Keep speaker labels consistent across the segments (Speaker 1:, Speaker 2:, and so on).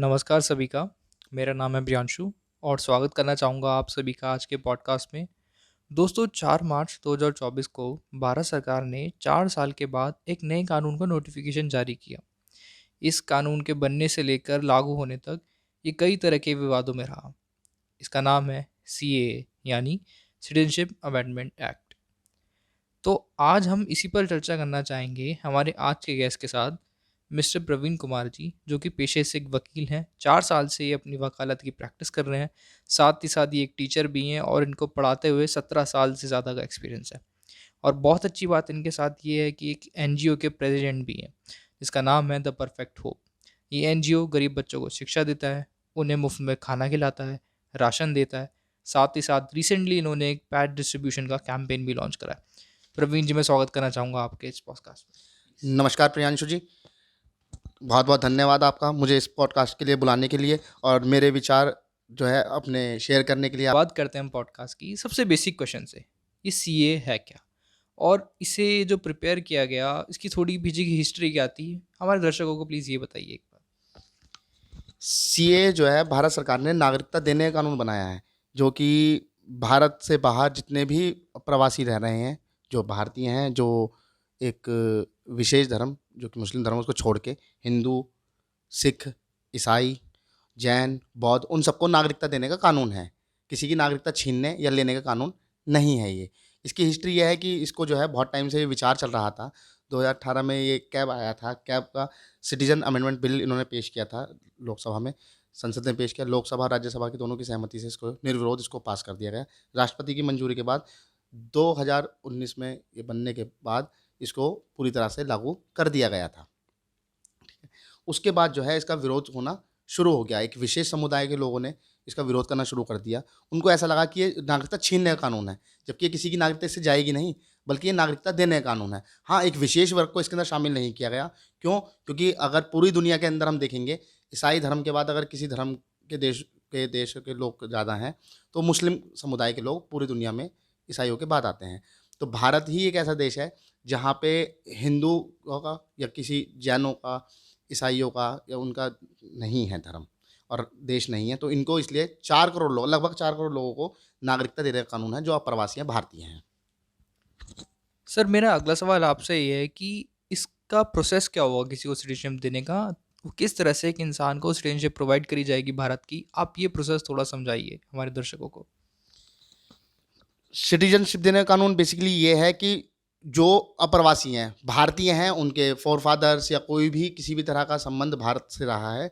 Speaker 1: नमस्कार सभी का। मेरा नाम है प्रियांशु और स्वागत करना चाहूँगा आप सभी का आज के पॉडकास्ट में। दोस्तों, 4 मार्च 2024 को भारत सरकार ने 4 साल के बाद एक नए कानून का नोटिफिकेशन जारी किया। इस कानून के बनने से लेकर लागू होने तक ये कई तरह के विवादों में रहा। इसका नाम है सीएए यानी सिटीजनशिप अमेंडमेंट एक्ट। तो आज हम इसी पर चर्चा करना चाहेंगे हमारे आज के गेस्ट के साथ, मिस्टर प्रवीण कुमार जी, जो कि पेशे से एक वकील हैं। 4 साल से ये अपनी वकालत की प्रैक्टिस कर रहे हैं। साथ ही साथ ये एक टीचर भी हैं और इनको पढ़ाते हुए 17 साल से ज़्यादा का एक्सपीरियंस है। और बहुत अच्छी बात इनके साथ ये है कि एक एनजीओ के प्रेसिडेंट भी हैं, जिसका नाम है द परफेक्ट होप। ये एनजीओ गरीब बच्चों को शिक्षा देता है, उन्हें मुफ्त में खाना खिलाता है, राशन देता है। साथ ही साथ रिसेंटली इन्होंने एक पैड डिस्ट्रीब्यूशन का कैंपेन भी लॉन्च करा है। प्रवीण जी, मैं स्वागत करना चाहूँगा आपके इस पॉडकास्ट में।
Speaker 2: नमस्कार प्रियांशु जी, बहुत बहुत धन्यवाद आपका मुझे इस पॉडकास्ट के लिए बुलाने के लिए और मेरे विचार जो है अपने शेयर करने के लिए।
Speaker 1: बात करते हैं हम पॉडकास्ट की सबसे बेसिक क्वेश्चन से। ये सीए है क्या, और इसे जो प्रिपेयर किया गया, इसकी थोड़ी पीछे की हिस्ट्री क्या थी, हमारे दर्शकों को प्लीज़ ये बताइए एक बार।
Speaker 2: सीए जो है भारत सरकार ने नागरिकता देने का कानून बनाया है, जो कि भारत से बाहर जितने भी प्रवासी रह रहे हैं, जो भारतीय हैं, जो एक विशेष धर्म जो कि मुस्लिम धर्म उसको छोड़ के हिंदू, सिख, ईसाई, जैन, बौद्ध उन सबको नागरिकता देने का कानून है। किसी की नागरिकता छीनने या लेने का कानून नहीं है ये। इसकी हिस्ट्री ये है कि इसको जो है बहुत टाइम से ये विचार चल रहा था। 2018 में ये कैब आया था, कैब का सिटीजन अमेंडमेंट बिल इन्होंने पेश किया था लोकसभा में, संसद ने पेश किया। लोकसभा राज्यसभा की दोनों की सहमति से इसको निर्विरोध इसको पास कर दिया गया। राष्ट्रपति की मंजूरी के बाद 2019 में ये बनने के बाद इसको पूरी तरह से लागू कर दिया गया था। उसके बाद जो है इसका विरोध होना शुरू हो गया। एक विशेष समुदाय के लोगों ने इसका विरोध करना शुरू कर दिया। उनको ऐसा लगा कि ये नागरिकता छीनने का कानून है, जबकि ये किसी की नागरिकता इससे जाएगी नहीं, बल्कि ये नागरिकता देने का कानून है। हाँ, एक विशेष वर्ग को इसके अंदर शामिल नहीं किया गया। क्यों? क्योंकि अगर पूरी दुनिया के अंदर हम देखेंगे, ईसाई धर्म के बाद अगर किसी धर्म के देश के लोग ज़्यादा हैं, तो मुस्लिम समुदाय के लोग पूरी दुनिया में ईसाइयों के बाद आते हैं। तो भारत ही एक ऐसा देश है जहाँ पे हिंदुओं का या किसी जैनों का, ईसाइयों का या उनका नहीं है धर्म और देश नहीं है। तो इनको इसलिए 4 करोड़ लोग, लगभग 4 करोड़ लोगों को नागरिकता देने का कानून है, जो अप्रवासी हैं, भारतीय हैं।
Speaker 1: सर, मेरा अगला सवाल आपसे ये है कि इसका प्रोसेस क्या होगा किसी को सिटीजनशिप देने का? वो किस तरह से एक इंसान को सिटीजनशिप प्रोवाइड करी जाएगी भारत की? आप ये प्रोसेस थोड़ा समझाइए हमारे दर्शकों को।
Speaker 2: सिटीजनशिप देने का कानून बेसिकली ये है कि जो अप्रवासी हैं, भारतीय हैं, उनके फ़ोरफ़ादर्स या कोई भी किसी भी तरह का संबंध भारत से रहा है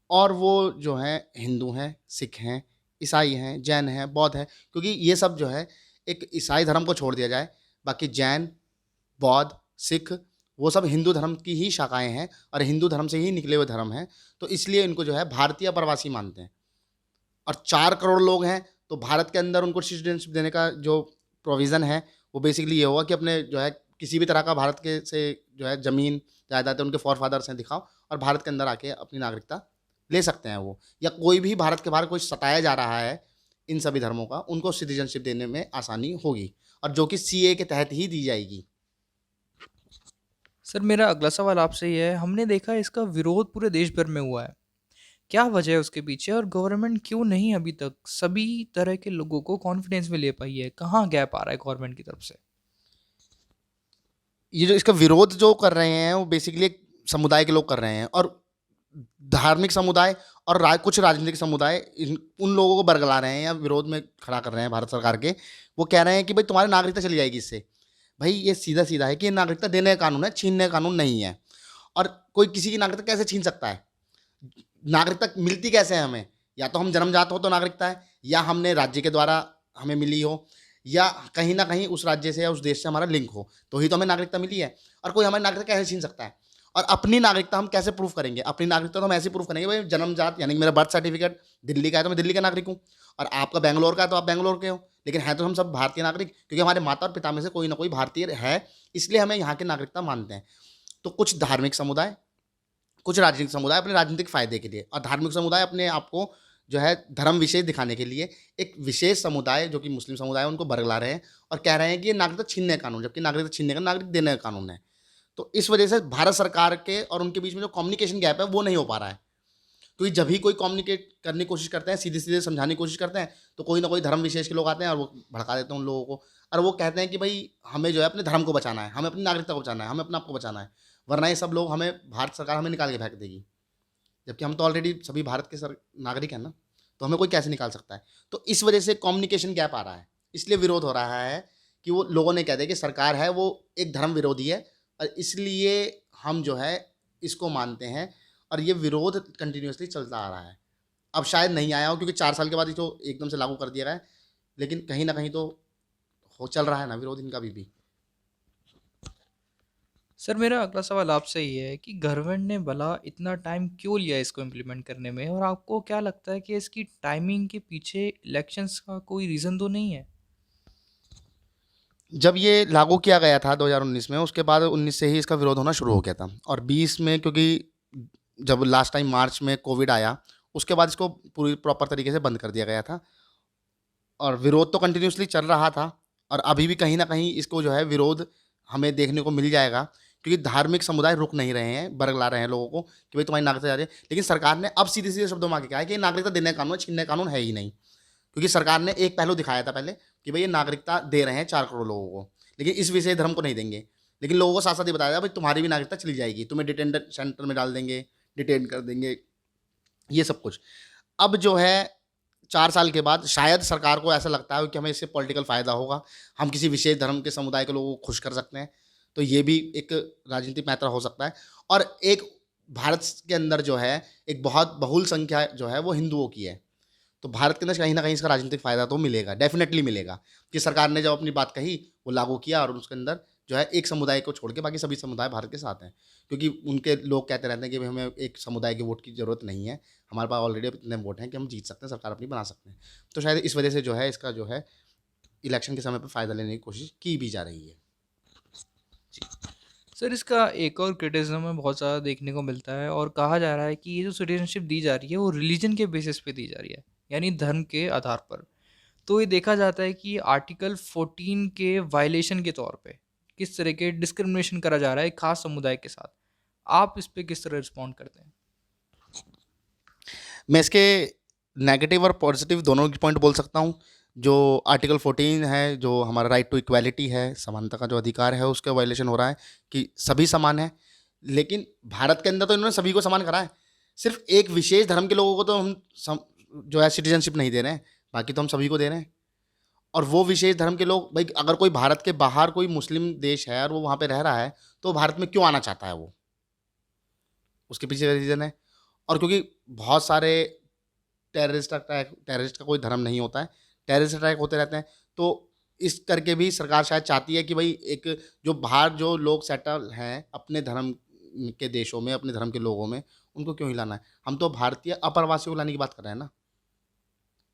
Speaker 2: और वो जो हैं हिंदू हैं, सिख हैं, ईसाई हैं, जैन हैं, बौद्ध हैं, क्योंकि ये सब जो है एक ईसाई धर्म को छोड़ दिया जाए, बाकी जैन, बौद्ध, सिख वो सब हिंदू धर्म की ही शाखाएँ हैं और हिंदू धर्म से ही निकले हुए धर्म हैं। तो इसलिए इनको जो है भारतीय प्रवासी मानते हैं। और 4 करोड़ लोग हैं, तो भारत के अंदर उनको सिटीजनशिप देने का जो प्रोविज़न है, वो बेसिकली ये होगा कि अपने जो है किसी भी तरह का भारत के से जो है ज़मीन, जायदाद उनके फ़ॉरफ़ादर्स हैं दिखाओ और भारत के अंदर आके अपनी नागरिकता ले सकते हैं वो। या कोई भी भारत के बाहर कोई सताया जा रहा है इन सभी धर्मों का, उनको सिटीजनशिप देने में आसानी होगी और जो कि सीएए के तहत ही दी जाएगी।
Speaker 1: सर, मेरा अगला सवाल आपसे ये है, हमने देखा है इसका विरोध पूरे देश भर में हुआ है। क्या वजह है उसके पीछे, और गवर्नमेंट क्यों नहीं अभी तक सभी तरह के लोगों को कॉन्फिडेंस में ले पाई है? कहाँ गैप आ रहा है गवर्नमेंट की तरफ से?
Speaker 2: ये जो इसका विरोध जो कर रहे हैं, वो बेसिकली एक समुदाय के लोग कर रहे हैं और धार्मिक समुदाय और कुछ राजनीतिक समुदाय उन लोगों को बरगला रहे हैं या विरोध में खड़ा कर रहे हैं भारत सरकार के। वो कह रहे हैं कि भाई तुम्हारी नागरिकता चली जाएगी इससे। भाई ये सीधा सीधा है कि ये नागरिकता देने का कानून है, छीनने का कानून नहीं है। और कोई किसी की नागरिकता कैसे छीन सकता है? नागरिकता मिलती कैसे है हमें? या तो हम जन्मजात हो तो नागरिकता है, या हमने राज्य के द्वारा हमें मिली हो, या कहीं ना कहीं उस राज्य से या उस देश से हमारा लिंक हो, तो ही तो हमें नागरिकता मिली है। और कोई हमारी नागरिकता कैसे छीन सकता है? और अपनी नागरिकता हम कैसे प्रूफ करेंगे? अपनी नागरिकता तो हम ऐसे प्रूफ करेंगे, भाई जन्मजात यानी कि मेरा बर्थ सर्टिफिकेट दिल्ली का है तो मैं दिल्ली का नागरिक हूँ, और आपका बैंगलोर का है तो आप बैंगलोर के हो, लेकिन है तो हम सब भारतीय नागरिक, क्योंकि हमारे माता और पिता में से कोई ना कोई भारतीय है, इसलिए हमें यहाँ की नागरिकता मानते हैं। तो कुछ धार्मिक समुदाय, कुछ राजनीतिक समुदाय अपने राजनीतिक फ़ायदे के लिए, और धार्मिक समुदाय अपने आप को जो है धर्म विशेष दिखाने के लिए, एक विशेष समुदाय जो कि मुस्लिम समुदाय है उनको बरगला रहे हैं और कह रहे हैं कि ये नागरिकता छीनने का कानून, जबकि नागरिकता छीनने का नागरिक देने का कानून है। तो इस वजह से भारत सरकार के और उनके बीच में जो कम्युनिकेशन गैप है वो नहीं हो पा रहा है। क्योंकि जब भी कोई कम्युनिकेट करने की कोशिश करते हैं, सीधे-सीधे समझाने की कोशिश करते हैं, तो कोई ना कोई धर्म विशेष के लोग आते हैं और वो भड़का देते हैं उन लोगों को। और वो कहते हैं कि भई हमें जो है अपने धर्म को बचाना है, हमें अपनी नागरिकता को बचाना है, हमें अपने आप को बचाना है, वरना ये सब लोग हमें भारत सरकार हमें निकाल के फेंक देगी। जबकि हम तो ऑलरेडी सभी भारत के नागरिक हैं ना, तो हमें कोई कैसे निकाल सकता है। तो इस वजह से कम्युनिकेशन गैप आ रहा है, इसलिए विरोध हो रहा है कि वो लोगों ने कह दिया कि सरकार है वो एक धर्म विरोधी है और इसलिए हम जो है इसको मानते हैं, और ये विरोध कंटिन्यूअसली चलता आ रहा है। अब शायद नहीं आया हो क्योंकि 4 साल के बाद इसको एकदम से लागू कर दिया गया है, लेकिन कहीं न कहीं तो हो चल रहा है ना विरोध इनका अभी भी।
Speaker 1: सर मेरा अगला सवाल आपसे ये है कि गवर्नमेंट ने भला इतना टाइम क्यों लिया इसको इम्प्लीमेंट करने में, और आपको क्या लगता है कि इसकी टाइमिंग के पीछे इलेक्शंस का कोई रीज़न तो नहीं है?
Speaker 2: जब ये लागू किया गया था 2019 में, उसके बाद 19 से ही इसका विरोध होना शुरू हो गया था और 20 में, क्योंकि जब लास्ट टाइम मार्च में कोविड आया, उसके बाद इसको पूरी प्रॉपर तरीके से बंद कर दिया गया था और विरोध तो कंटिन्यूअसली चल रहा था और अभी भी कहीं न कहीं इसको जो है विरोध हमें देखने को मिल जाएगा, क्योंकि धार्मिक समुदाय रुक नहीं रहे हैं, बरगला रहे हैं लोगों को कि भाई तुम्हारी नागरिकता जा रही है। लेकिन सरकार ने अब सीधे-सीधे शब्दों में आके कहा है कि ये नागरिकता देने का कानून है, छीनने का कानून है ही नहीं। क्योंकि सरकार ने एक पहलू दिखाया था पहले कि भई ये नागरिकता दे रहे हैं 4 करोड़ लोगों को, लेकिन इस विशेष धर्म को नहीं देंगे। लेकिन लोगों को साथ-साथ ये बताया था भाई तुम्हारी भी नागरिकता चली जाएगी, तुम्हें डिटेंड सेंटर में डाल देंगे, डिटेन कर देंगे, ये सब कुछ। अब जो है 4 साल के बाद शायद सरकार को ऐसा लगता है कि हमें इससे पॉलिटिकल फ़ायदा होगा, हम किसी विशेष धर्म के समुदाय के लोगों को खुश कर सकते हैं, तो ये भी एक राजनीतिक मैटर हो सकता है। और एक भारत के अंदर जो है, एक बहुत बहुल संख्या जो है वो हिंदुओं की है। तो भारत के अंदर कहीं न कहीं इसका राजनीतिक फ़ायदा तो मिलेगा, डेफ़िनेटली मिलेगा, कि सरकार ने जब अपनी बात कही, वो लागू किया और उसके अंदर जो है एक समुदाय को छोड़ के बाकी सभी समुदाय भारत के साथ हैं। क्योंकि उनके लोग कहते रहते हैं कि भई हमें एक समुदाय के वोट की ज़रूरत नहीं है, हमारे पास ऑलरेडी अब इतने वोट हैं कि हम जीत सकते हैं, सरकार अपनी बना सकते हैं। तो शायद इस वजह से जो है इसका जो है इलेक्शन के समय पे फ़ायदा लेने की कोशिश की भी जा रही है।
Speaker 1: सर इसका एक और क्रिटिसिज्म में बहुत ज़्यादा देखने को मिलता है और कहा जा रहा है कि ये जो सिटीजनशिप दी जा रही है वो रिलीजन के बेसिस पे दी जा रही है, यानी धर्म के आधार पर। तो ये देखा जाता है कि आर्टिकल 14 के वायलेशन के तौर पे किस तरह के डिस्क्रिमिनेशन करा जा रहा है एक खास समुदाय के साथ। आप इस पे किस तरह रिस्पॉन्ड करते हैं?
Speaker 2: मैं इसके नेगेटिव और पॉजिटिव दोनों की पॉइंट बोल सकता हूँ। जो आर्टिकल 14 है, जो हमारा राइट टू इक्वालिटी है, समानता का जो अधिकार है, उसका वायलेशन हो रहा है कि सभी समान हैं। लेकिन भारत के अंदर तो इन्होंने सभी को समान करा है। सिर्फ़ एक विशेष धर्म के लोगों को तो हम सम जो है सिटीज़नशिप नहीं दे रहे हैं, बाकी तो हम सभी को दे रहे हैं। और वो विशेष धर्म के लोग भई अगर कोई भारत के बाहर कोई मुस्लिम देश है और वो वहाँ पे रह रहा है, तो भारत में क्यों आना चाहता है वो? उसके पीछे का रीज़न है। और क्योंकि बहुत सारे टेररिस्ट का कोई धर्म नहीं होता है, टेररिस्ट अटैक होते रहते हैं, तो इस करके भी सरकार शायद चाहती है कि भई एक जो बाहर जो लोग सेटल हैं अपने धर्म के देशों में, अपने धर्म के लोगों में, उनको क्यों ही लाना है? हम तो भारतीय अप्रवासियों को लाने की बात कर रहे हैं ना।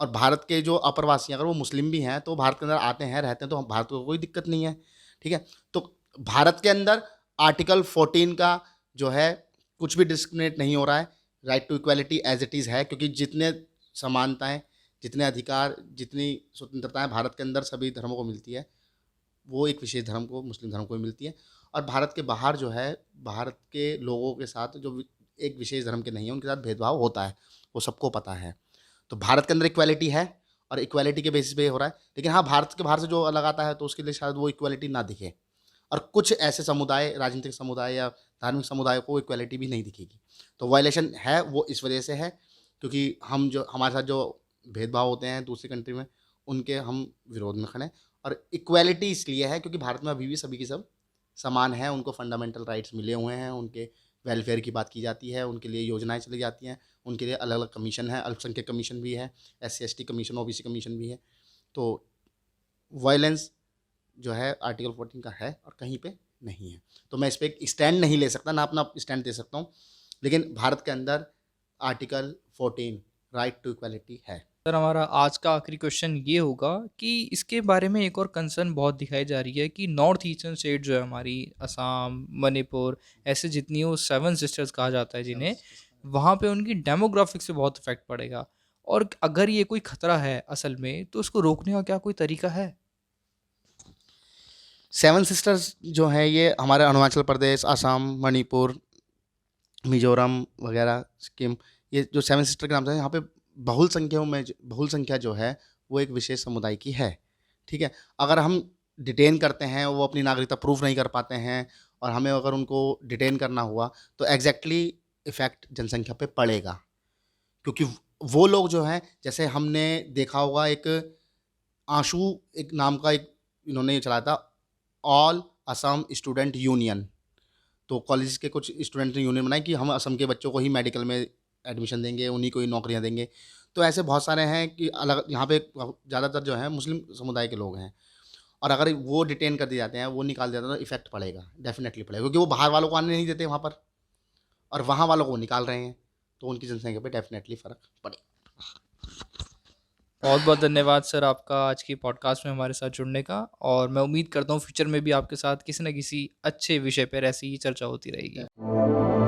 Speaker 2: और भारत के जो अप्रवासी हैं, अगर वो मुस्लिम भी हैं, तो भारत के अंदर आते हैं, रहते हैं, तो भारत को कोई दिक्कत नहीं है, ठीक है? तो भारत के अंदर आर्टिकल 14 का जो है, कुछ भी डिस्क्रिमिनेट नहीं हो रहा है, right to equality as it is है, क्योंकि जितने समानताएँ, जितने अधिकार, जितनी स्वतंत्रताएँ भारत के अंदर सभी धर्मों को मिलती है, वो एक विशेष धर्म को, मुस्लिम धर्म को भी मिलती है। और भारत के बाहर जो है, भारत के लोगों के साथ जो एक विशेष धर्म के नहीं हैं, उनके साथ भेदभाव होता है, वो सबको पता है। तो भारत के अंदर इक्वालिटी है और इक्वालिटी के बेसिस पे ये हो रहा है। लेकिन हाँ, भारत के बाहर से जो अलग आता है तो उसके लिए शायद वो इक्वालिटी ना दिखे, और कुछ ऐसे समुदाय, राजनीतिक समुदाय या धार्मिक समुदाय को इक्वालिटी भी नहीं दिखेगी। तो वायलेशन है वो इस वजह से है, क्योंकि हम जो हमारे साथ जो भेदभाव होते हैं दूसरी कंट्री में, उनके हम विरोध में खड़े हैं। और इक्वालिटी इसलिए है क्योंकि भारत में अभी भी सभी की सब समान है, उनको फंडामेंटल राइट्स मिले हुए हैं, उनके वेलफेयर की बात की जाती है, उनके लिए योजनाएँ चली जाती हैं, उनके लिए अलग-अलग कमीशन है, अल्पसंख्यक कमीशन भी है, एससी-एसटी कमीशन, ओबीसी कमीशन भी है। तो वायलेंस जो है आर्टिकल 14 का है और कहीं पे नहीं है। तो मैं इस पे एक स्टैंड नहीं ले सकता, ना अपना स्टैंड दे सकता हूँ। लेकिन भारत के अंदर आर्टिकल 14 राइट टू इक्वालिटी है।
Speaker 1: सर हमारा आज का आखिरी क्वेश्चन ये होगा कि इसके बारे में एक और कंसर्न बहुत दिखाई जा रही है कि नॉर्थ ईस्टर्न स्टेट जो है हमारी, असम, मणिपुर, ऐसे जितनी वो 7 सिस्टर्स कहा जाता है जिन्हें, वहाँ पे उनकी डेमोग्राफिक से बहुत इफेक्ट पड़ेगा। और अगर ये कोई खतरा है असल में, तो उसको रोकने का क्या कोई तरीका है?
Speaker 2: 7 सिस्टर्स जो हैं ये हमारे अरुणाचल प्रदेश, असम, मणिपुर, मिज़ोरम वगैरह, सिक्किम, ये जो सेवन सिस्टर के नाम से है, यहाँ पे बहुल संख्या जो है वो एक विशेष समुदाय की है, ठीक है। अगर हम डिटेन करते हैं, वो अपनी नागरिकता प्रूफ नहीं कर पाते हैं और हमें अगर उनको डिटेन करना हुआ तो एग्जैक्टली इफेक्ट जनसंख्या पे पड़ेगा, क्योंकि वो लोग जो हैं, जैसे हमने देखा होगा एक आंशू एक नाम का एक इन्होंने ये चलाया था, ऑल असम स्टूडेंट यूनियन। तो कॉलेज के कुछ स्टूडेंट ने यूनियन बनाई कि हम असम के बच्चों को ही मेडिकल में एडमिशन देंगे, उन्हीं को ही नौकरियां देंगे। तो ऐसे बहुत सारे हैं कि अलग यहाँ पे ज़्यादातर जो है मुस्लिम समुदाय के लोग हैं, और अगर वो डिटेन कर दिए जाते हैं, वो निकाल दिया जाता है, तो इफेक्ट पड़ेगा, डेफिनेटली पड़ेगा, क्योंकि वो बाहर वालों को आने नहीं देते वहाँ पर और वहाँ वालों को वो निकाल रहे हैं, तो उनकी जनसंख्या पे डेफिनेटली फ़र्क पड़ेगा।
Speaker 1: बहुत बहुत धन्यवाद सर आपका आज की पॉडकास्ट में हमारे साथ जुड़ने का, और मैं उम्मीद करता हूँ फ्यूचर में भी आपके साथ किसी न किसी अच्छे विषय पर ऐसी ही चर्चा होती रहेगी।